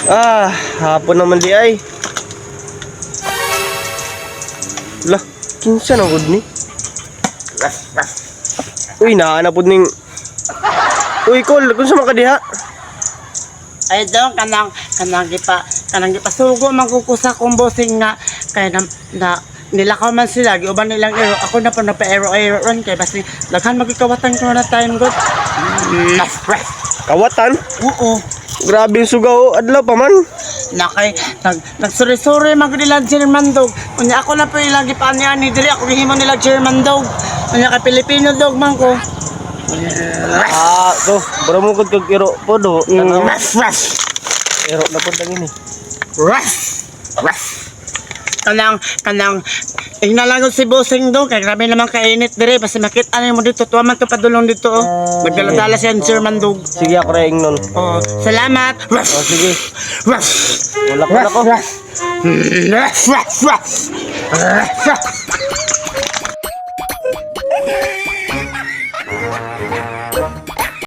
Hapon naman di ay. Lah, kinsa na gud ni? Uy, naanapod ning. Uy, Col, kung sa mga diha? Ay daw kanang gipasugo magkukusa kong bossing nga kay na nilakaw man sila giuban nilang ero ako na pa napa-ero ron kay basi daghan magikawatan ko na time god. Kawatan? Oo. Grabe yung sugaw, adlaw pa man. Na kay nagsuri-suri magdilag German dog. Unya ako na po ilagi pa niya ni dili ako gihimo nila German dog. Unya kay Filipino dog man ko. To, bro mo kod kag iro po do. Iro na po dangin ni. Kanang ignalangon si bossing do kay grabe naman kainit dire basta makita mo dito tuwa man to padulong dito oh. Magdala-dala siya ng German dog. Sige ako ring nun. Oh, salamat. Sige. Wala ko.